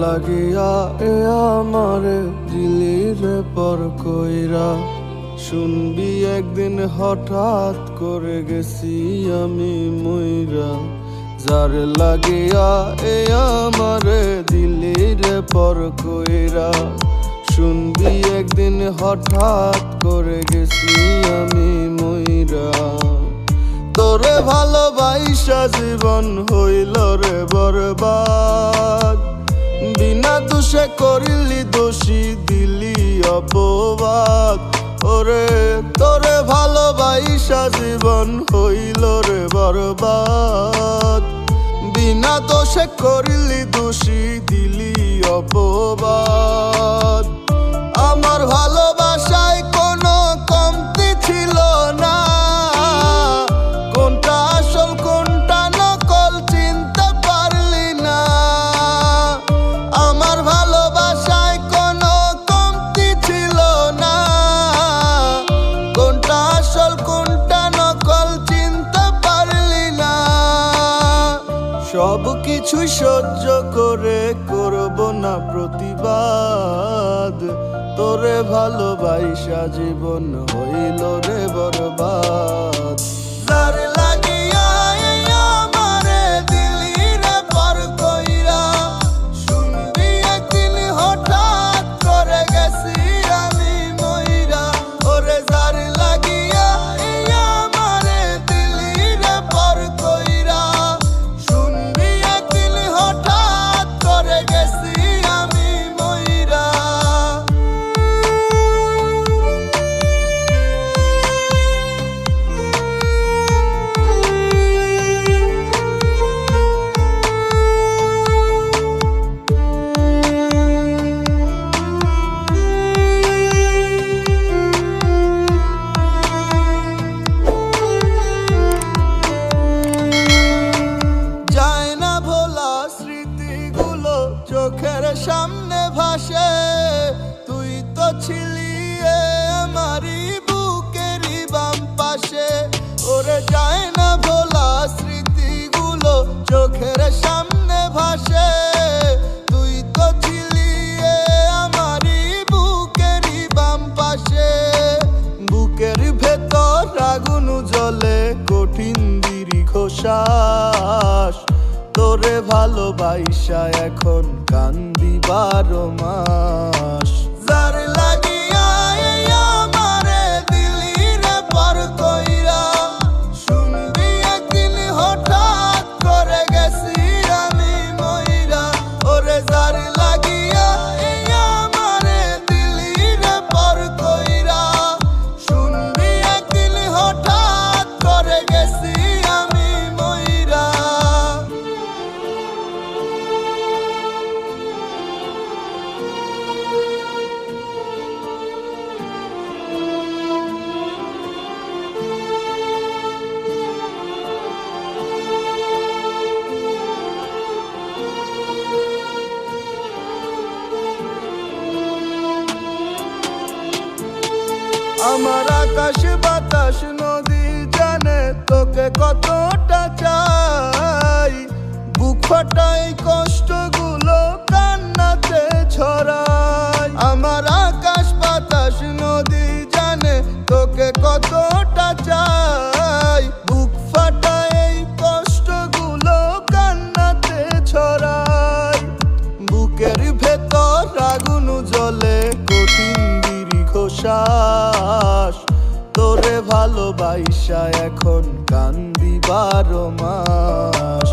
লাগিয়া এ আমারে দিলি রে পর কইরা, শুনবি একদিন হঠাৎ করে গেছি আমি মইরা। যার লাগিয়া এ আমারে দিলি রে পর কইরা, শুনবি একদিন হঠাৎ করে গেছি আমি মইরা। তোরে ভালোবাসা জীবন হইল রে বরবাদ, বিনা দোষে করিলি দোষী দিলি অপবাদ। ওরে তোরে ভালোবাসা জীবন হইল রে বরবাদ, বিনা দোষে করিলি দোষী দিলি অপবাদ। আমার ভালোবাসায় কোনো কমতি ছিল না, কোনটা আসল কোনটা নকল চিনতে পারলি না। আমার ভালোবাসায় কোনো কমতি ছিল না, কোনটা আসল কোনটা নকল চিনতে পারলি না। সব কিছুই সহ্য করে করব না প্রতিবাদ, তোরে ভালোবাসা জীবন হইল রে বরবাদ। যার লাগিয়া আমারে দিলি রে পর কইরা, শুনবি একদিন হঠাৎ করে গেছি আমি মইরা। ওরে যার লাগিয়া আমারে দিলি রে পর কইরা, শুনবি একদিন হঠাৎ করে গেছি আমি মইরা। চোখের সামনে ভাসে, তুই তো ছিলি আমারই বুকেরই বাম পাশে। ওরে যায় না ভোলা স্মৃতিগুলো চোখের সামনে ভাসে, তুই তো ছিলি আমারই বুকেরই বাম পাশে। বুকের ভেতর আগুন জ্বলে কঠিন দীর্ঘ শ্বাস, তোরে ভালোবাসা এখন কান্দি 12 মাস। যার লাগিয়া আমারে দিলি রে পর কইরা, শুনবি একদিন হঠাৎ করে গেছি আমি মইরা। ওরে যার লাগিয়া আমারে দিলি রে পর কইরা, শুনবি একদিন হঠাৎ করে গেছি আমি মইরা। আমার আকাশ বাতাস নদী জানে তোকে কতটা চাই, বুক ফাটাই কষ্টগুলো কান্নাতে ছড়াই। আমার আকাশ বাতাস নদী জানে তোকে কতটা চাই, বুক ফাটাই কষ্টগুলো কান্নাতে ছড়াই। বুকের ভেতর আগুন জ্বলে কঠিন দীর্ঘ শ্বাস, তোরে ভালোবাসা এখন কান্দি 12 মাস।